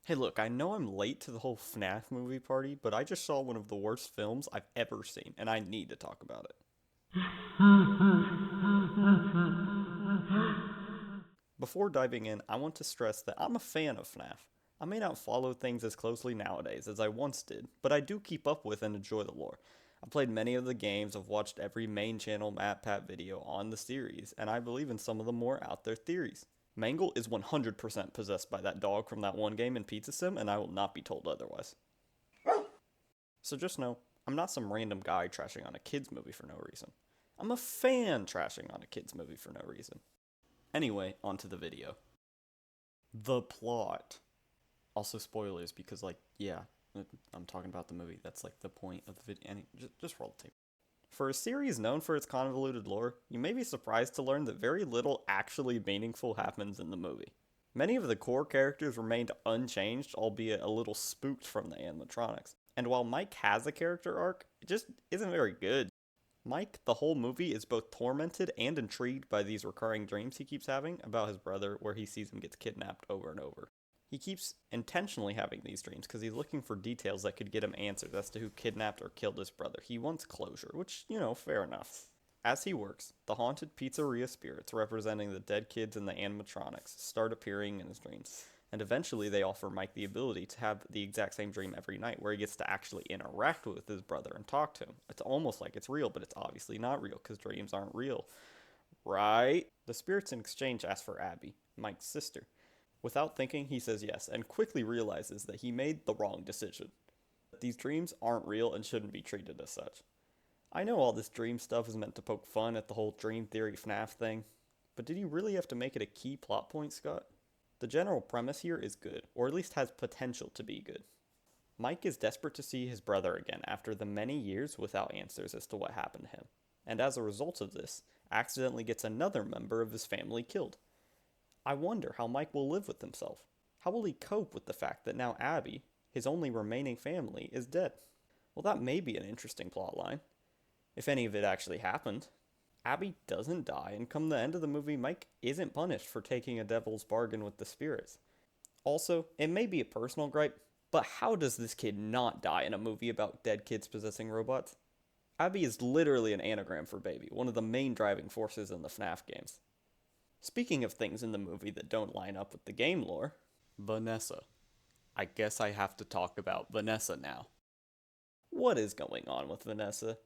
Hey look, I know I'm late to the whole FNAF movie party, but I just saw one of the worst films I've ever seen, and I need to talk about it. Before diving in, I want to stress that I'm a fan of FNAF. I may not follow things as closely nowadays as I once did, but I do keep up with and enjoy the lore. I've played many of the games, I've watched every main channel MatPat video on the series, and I believe in some of the more out there theories. Mangle is 100% possessed by that dog from that one game in Pizza Sim, and I will not be told otherwise. So just know, I'm not some random guy trashing on a kids movie for no reason. I'm a fan trashing on a kids movie for no reason. Anyway, onto the video. The plot. Also spoilers because yeah, I'm talking about the movie. That's like the point of the video. Just roll the tape. For a series known for its convoluted lore, you may be surprised to learn that very little actually meaningful happens in the movie. Many of the core characters remained unchanged, albeit a little spooked from the animatronics. And while Mike has a character arc, it just isn't very good. Mike, the whole movie, is both tormented and intrigued by these recurring dreams he keeps having about his brother where he sees him get kidnapped over and over. He keeps intentionally having these dreams because he's looking for details that could get him answers as to who kidnapped or killed his brother. He wants closure, which, fair enough. As he works, the haunted pizzeria spirits representing the dead kids and the animatronics start appearing in his dreams, and eventually they offer Mike the ability to have the exact same dream every night where he gets to actually interact with his brother and talk to him. It's almost like it's real, but it's obviously not real because dreams aren't real. Right? The spirits in exchange ask for Abby, Mike's sister. Without thinking, he says yes, and quickly realizes that he made the wrong decision. These dreams aren't real and shouldn't be treated as such. I know all this dream stuff is meant to poke fun at the whole dream theory FNAF thing, but did you really have to make it a key plot point, Scott? The general premise here is good, or at least has potential to be good. Mike is desperate to see his brother again after the many years without answers as to what happened to him, and as a result of this, accidentally gets another member of his family killed. I wonder how Mike will live with himself. How will he cope with the fact that now Abby, his only remaining family, is dead? Well, that may be an interesting plotline, if any of it actually happened. Abby doesn't die, and come the end of the movie, Mike isn't punished for taking a devil's bargain with the spirits. Also, it may be a personal gripe, but how does this kid not die in a movie about dead kids possessing robots? Abby is literally an anagram for baby, one of the main driving forces in the FNAF games. Speaking of things in the movie that don't line up with the game lore, Vanessa. I guess I have to talk about Vanessa now. What is going on with Vanessa?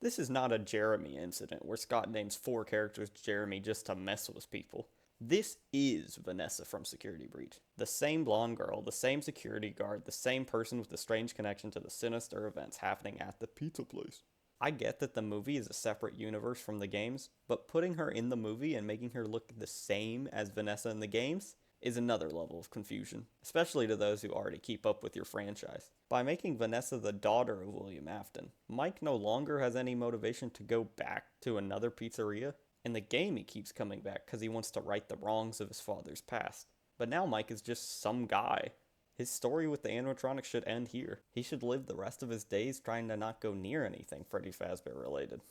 This is not a Jeremy incident where Scott names 4 characters Jeremy just to mess with people. This is Vanessa from Security Breach. The same blonde girl, the same security guard, the same person with the strange connection to the sinister events happening at the pizza place. I get that the movie is a separate universe from the games, but putting her in the movie and making her look the same as Vanessa in the games is another level of confusion, especially to those who already keep up with your franchise. By making Vanessa the daughter of William Afton, Mike no longer has any motivation to go back to another pizzeria. In the game, he keeps coming back because he wants to right the wrongs of his father's past. But now Mike is just some guy. His story with the animatronics should end here. He should live the rest of his days trying to not go near anything Freddy Fazbear related.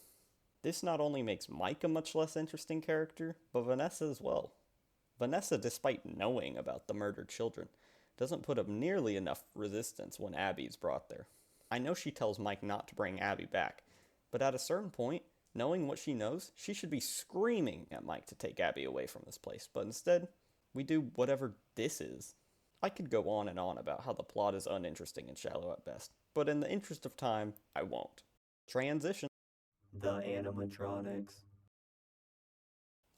This not only makes Mike a much less interesting character, but Vanessa as well. Vanessa, despite knowing about the murdered children, doesn't put up nearly enough resistance when Abby's brought there. I know she tells Mike not to bring Abby back, but at a certain point, knowing what she knows, she should be screaming at Mike to take Abby away from this place, but instead, we do whatever this is. I could go on and on about how the plot is uninteresting and shallow at best, but in the interest of time, I won't. Transition. The animatronics.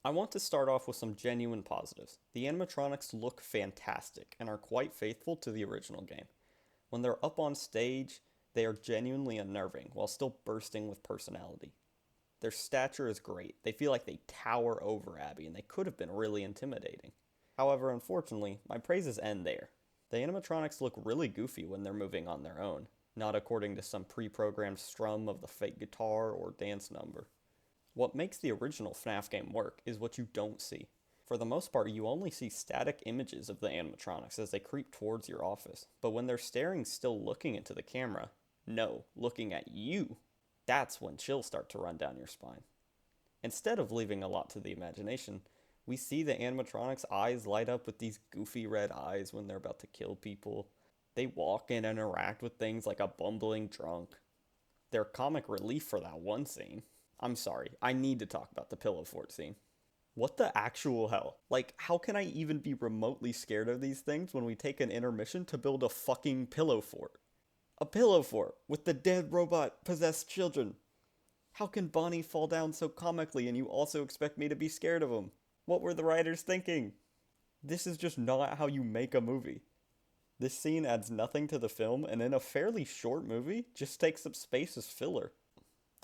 I want to start off with some genuine positives. The animatronics look fantastic and are quite faithful to the original game. When they're up on stage, they are genuinely unnerving while still bursting with personality. Their stature is great. They feel like they tower over Abby, and they could have been really intimidating. However, unfortunately, my praises end there. The animatronics look really goofy when they're moving on their own, not according to some pre-programmed strum of the fake guitar or dance number. What makes the original FNAF game work is what you don't see. For the most part, you only see static images of the animatronics as they creep towards your office, but when they're staring still looking into the camera, no, looking at you, that's when chills start to run down your spine. Instead of leaving a lot to the imagination, We see the animatronics' eyes light up with these goofy red eyes when they're about to kill people. They walk and interact with things like a bumbling drunk. They're comic relief for that one scene. I'm sorry, I need to talk about the pillow fort scene. What the actual hell? Like, how can I even be remotely scared of these things when we take an intermission to build a fucking pillow fort? A pillow fort with the dead robot possessed children. How can Bonnie fall down so comically and you also expect me to be scared of him? What were the writers thinking? This is just not how you make a movie. This scene adds nothing to the film and in a fairly short movie just takes up space as filler.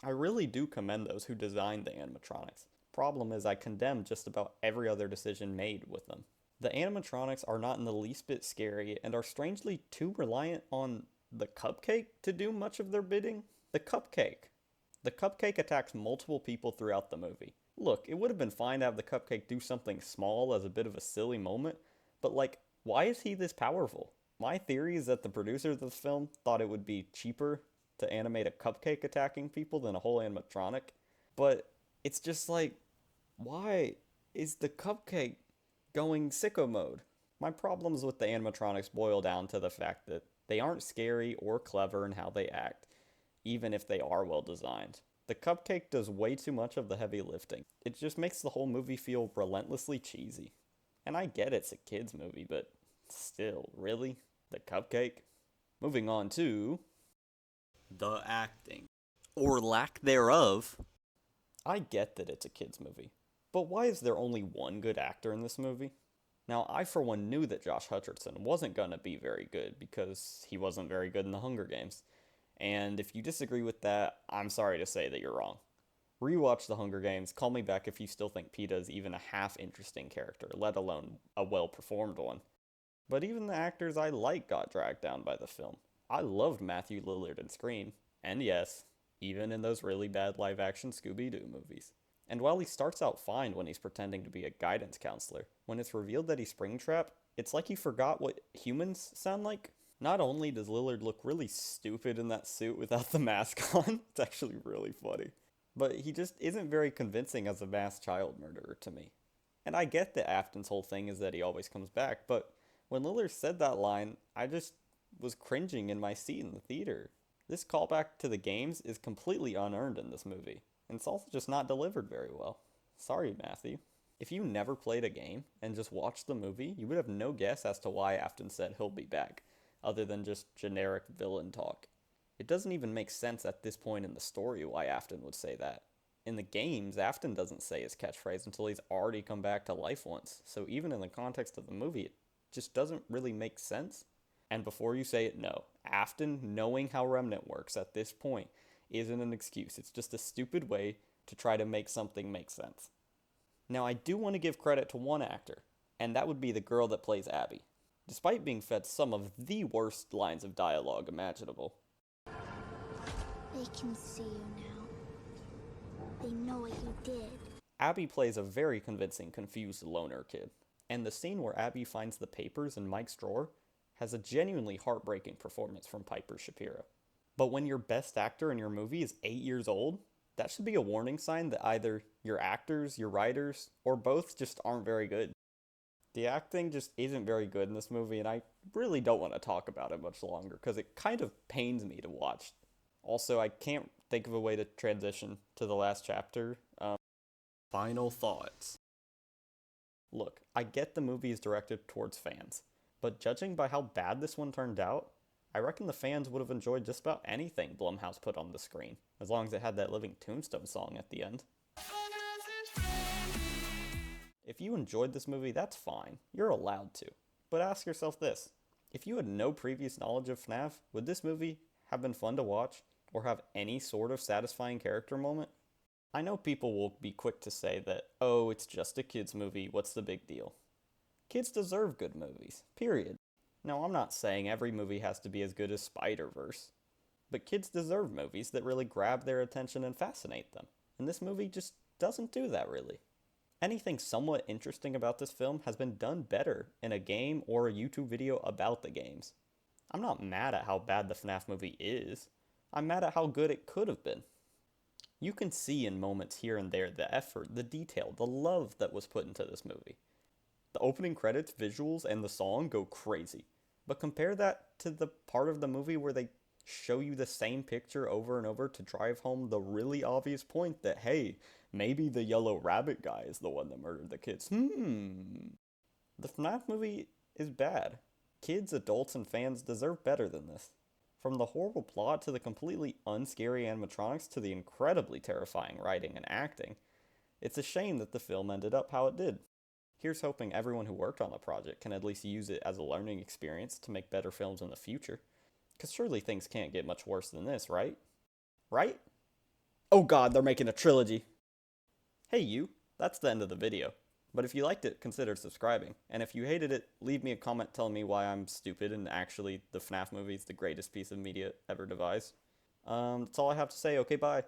I really do commend those who designed the animatronics. Problem is I condemn just about every other decision made with them. The animatronics are not in the least bit scary and are strangely too reliant on the cupcake to do much of their bidding. The cupcake. The cupcake attacks multiple people throughout the movie. Look, it would have been fine to have the cupcake do something small as a bit of a silly moment, but like, why is he this powerful? My theory is that the producers of this film thought it would be cheaper to animate a cupcake attacking people than a whole animatronic, but it's just like, why is the cupcake going sicko mode? My problems with the animatronics boil down to the fact that they aren't scary or clever in how they act, even if they are well designed. The cupcake does way too much of the heavy lifting. It just makes the whole movie feel relentlessly cheesy. And I get it's a kid's movie, but still, really? The cupcake? Moving on to the acting. Or lack thereof. I get that it's a kid's movie, but why is there only one good actor in this movie? Now, I for one knew that Josh Hutcherson wasn't gonna be very good because he wasn't very good in the Hunger Games. And if you disagree with that, I'm sorry to say that you're wrong. Rewatch The Hunger Games, call me back if you still think Peeta is even a half interesting character, let alone a well-performed one. But even the actors I like got dragged down by the film. I loved Matthew Lillard in Scream, and yes, even in those really bad live-action Scooby-Doo movies. And while he starts out fine when he's pretending to be a guidance counselor, when it's revealed that he's Springtrap, it's like he forgot what humans sound like. Not only does Lillard look really stupid in that suit without the mask on, it's actually really funny, but he just isn't very convincing as a mass child murderer to me. And I get that Afton's whole thing is that he always comes back, but when Lillard said that line, I just was cringing in my seat in the theater. This callback to the games is completely unearned in this movie, and it's also just not delivered very well. Sorry, Matthew. If you never played a game and just watched the movie, you would have no guess as to why Afton said he'll be back, other than just generic villain talk. It doesn't even make sense at this point in the story why Afton would say that. In the games, Afton doesn't say his catchphrase until he's already come back to life once, so even in the context of the movie, it just doesn't really make sense. And before you say it, no. Afton knowing how Remnant works at this point isn't an excuse. It's just a stupid way to try to make something make sense. Now, I do want to give credit to one actor, and that would be the girl that plays Abby. Despite being fed some of the worst lines of dialogue imaginable. They can see you now. They know what you did. Abby plays a very convincing, confused loner kid. And the scene where Abby finds the papers in Mike's drawer has a genuinely heartbreaking performance from Piper Shapiro. But when your best actor in your movie is 8 years old, that should be a warning sign that either your actors, your writers, or both just aren't very good. The acting just isn't very good in this movie, and I really don't want to talk about it much longer, because it kind of pains me to watch. Also, I can't think of a way to transition to the last chapter. Final thoughts. Look, I get the movie is directed towards fans, but judging by how bad this one turned out, I reckon the fans would have enjoyed just about anything Blumhouse put on the screen, as long as it had that Living Tombstone song at the end. If you enjoyed this movie, that's fine. You're allowed to. But ask yourself this. If you had no previous knowledge of FNAF, would this movie have been fun to watch, or have any sort of satisfying character moment? I know people will be quick to say that, oh, it's just a kid's movie, what's the big deal? Kids deserve good movies, period. Now, I'm not saying every movie has to be as good as Spider-Verse, but kids deserve movies that really grab their attention and fascinate them, and this movie just doesn't do that really. Anything somewhat interesting about this film has been done better in a game or a YouTube video about the games. I'm not mad at how bad the FNAF movie is. I'm mad at how good it could have been. You can see in moments here and there the effort, the detail, the love that was put into this movie. The opening credits, visuals, and the song go crazy. But compare that to the part of the movie where they show you the same picture over and over to drive home the really obvious point that, hey, maybe the yellow rabbit guy is the one that murdered the kids. The FNAF movie is bad. Kids, adults, and fans deserve better than this. From the horrible plot to the completely unscary animatronics to the incredibly terrifying writing and acting, it's a shame that the film ended up how it did. Here's hoping everyone who worked on the project can at least use it as a learning experience to make better films in the future. Because surely things can't get much worse than this, right? Right? Oh god, they're making a trilogy! Hey you, that's the end of the video. But if you liked it, consider subscribing. And if you hated it, leave me a comment telling me why I'm stupid and actually the FNAF movie is the greatest piece of media ever devised. That's all I have to say. Okay, bye.